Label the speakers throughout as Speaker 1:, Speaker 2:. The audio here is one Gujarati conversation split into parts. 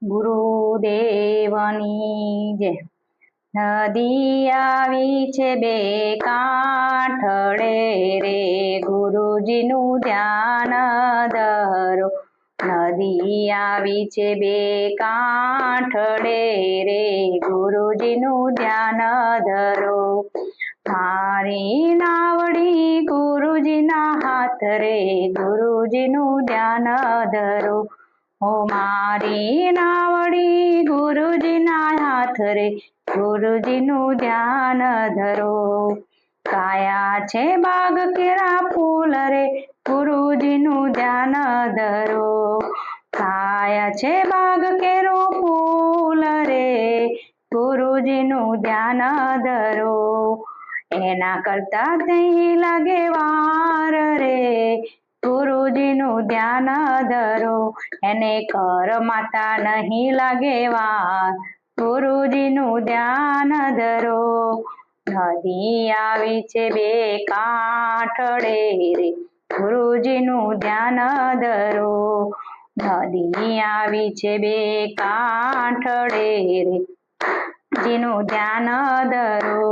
Speaker 1: ગુરુદેવની જય। નદી આવી છે બે કાંઠળે રે, ગુરુજીનું ધ્યાન ધરો। નદી આવી છે બે કાંઠળે રે, ગુરુજીનું ધ્યાન ધરો। મારી નાવડી ગુરુજીના હાથ રે, ગુરુજીનું ધ્યાન ધરો। ઓ મારી નાવડી ગુરુજીના હાથ રે, ગુરુજીનું ધ્યાન ધરો। કાયા છે બાગ કેરા ફૂલ રે, ગુરુજીનું ધ્યાન ધરો। કાયા છે બાગ કેરો ફૂલ રે, ગુરુજીનું ધ્યાન ધરો। એના કરતા નહીં લાગે વાર રે, ગુરુજીનું ધ્યાન ધરો। એને કર માતા નહીં લાગે વાર, ગુરુજીનું ધ્યાન ધરો। નદી આવી છે બે કાંઠળે રે, ગુરુજીનું ધ્યાન ધરો। નદી આવી છે બે કાંઠળે રે, જીનું ધ્યાન ધરો।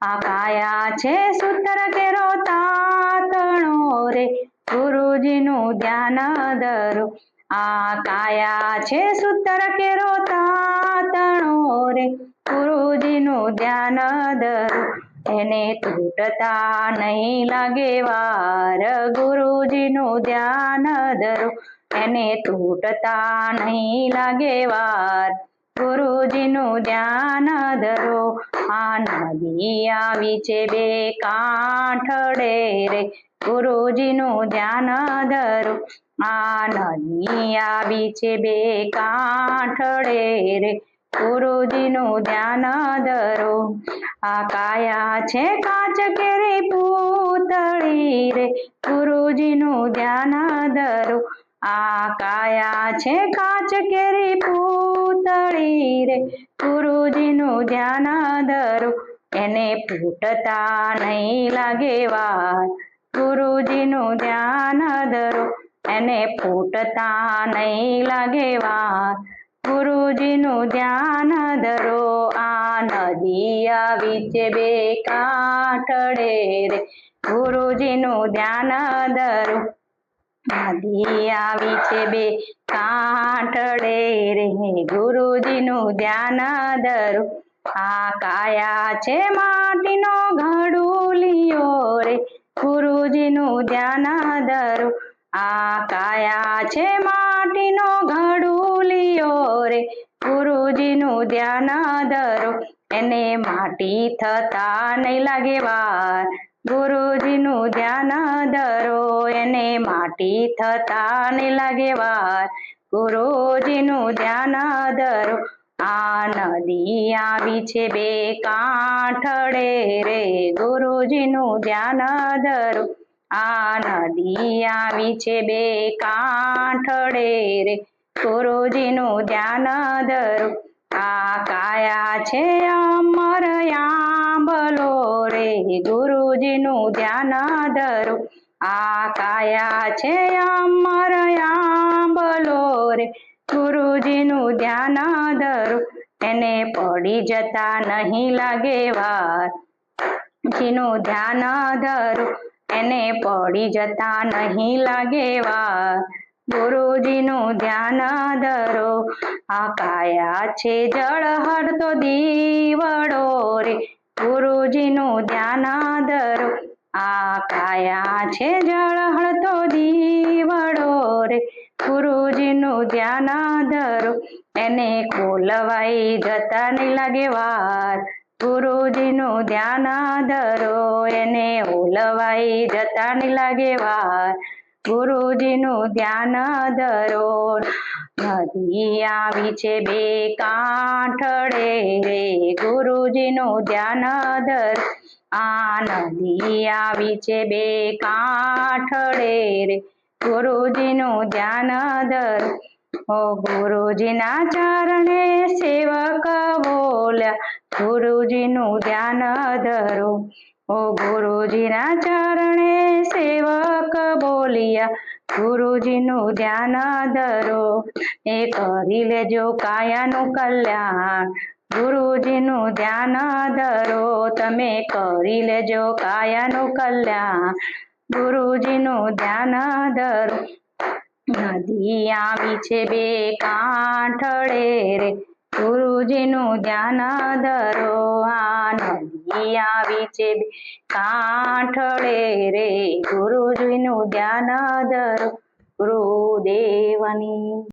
Speaker 1: આ કાયા છે સૂત્ર કેરો તાતણો રે, ગુરુજીનું ધ્યાન ધરો। આ કાયા છે સૂત્ર કેરો તાતણો રે, ગુરુજીનું ધ્યાન ધરો। એને તૂટતા નહીં લાગે વાર, ગુરુજીનું ધ્યાન ધરો। એને તૂટતા નહીં લાગે વાર, ગુરુજીનું ધ્યાન ધરો। આ નદી આવી છે બે કાંઠળે રે, ગુરુજીનું ધ્યાન ધરો। આ નદી આવી છે બે કાંઠળે રે, ગુરુજીનું ધ્યાન ધરો। આ કાયા છે કાચ કેરી પૂતળી રે, ગુરુજીનું ધ્યાન ધરો। આ કાયા છે કાચ કેરી પૂતળી રે, ગુરુજીનું ધ્યાન ધરો। એને ફૂટતા નહીં લાગે વાર, ગુરુજીનું ધ્યાન ધરો। એને ફૂટતા નહીં લાગે વાર, ગુરુજીનું ધ્યાન ધરો। આ નદી આવી છે બે કાંઠળે રે, ગુરુજીનું ધ્યાન ધરો। નદી આવી છે બે કાંઠળે રે, ગુરુજીનું ધ્યાન ધરો। આ કાયા છે માટીનો ઘડુલિયો રે, ગુરુજીનું ધ્યાન ધરો। આ કાયા છે માટીનો ઘડુલિયો રે, ગુરુજીનું ધ્યાન ધરો। એને માટી થતા નહીં લાગે વાર, ગુરુજીનું ધ્યાન ધરો। એને માટી થતા નહીં લાગે વાર, ગુરુજીનું ધ્યાન ધરો। આ નદી આવી છે બે કાંઠળે રે, ગુરુજીનું ધ્યાન ધરો। આ નદી આવી છે બે કાંઠળે રે, ગુરુજીનું ધ્યાન ધરો। આ કાયા છે અમર આંબલો રે, ગુરુજીનું ધ્યાન ધરો। આ કાયા છે અમર આંબલો રે, ગુરુજીનું ધ્યાન ધરો। એને પડી જતા નહીં લાગે વાર, જીનું ધ્યાન ધરો। એને પડી જતા નહીં લાગે વાર, ગુરુજીનું ધ્યાન ધરો। આ કાયા છે જળહળતો દીવડો રે, ગુરુજીનું ધ્યાન ધરો। આ કાયા છે જળહળતો દીવડો રે, ગુરુજીનું ધ્યાન ધરો। એને ખોલવાઈ જતા નહીં લાગે વાર, ગુરુજીનું ધ્યાન ધરો। એને ઓલવાઈ જતા નહીં લાગે વાર, ગુરુજીનું ધ્યાન ધરો। નદી આવી છે બે કાંઠળે રે, ગુરુજીનું ધ્યાન ધરો। આ નદી આવી છે બે કાંઠળે રે, ગુરુજીનું ધ્યાન ધરો। ઓ ગુરુજીના ચરણે સેવક બોલ્યા, ગુરુજીનું ધ્યાન ધરો। ઓ ગુરુજીના ચરણે સેવક બોલ્યા, ગુરુજીનું ધ્યાન ધરો એ કરી લેજો કાયાનું કલ્યાણ ગુરુજીનું ધ્યાન ધરો તમે કરી લેજો કાયાનું કલ્યાણ ગુરુજીનું ધ્યાન ધરો નદી આવી છે બે કાંઠળે રે ગુરુજીનું ધ્યાન ધરો આ નદી આવી છે બે કાંઠળે રે ગુરુજીનું ધ્યાન ધરો ગુરુદેવની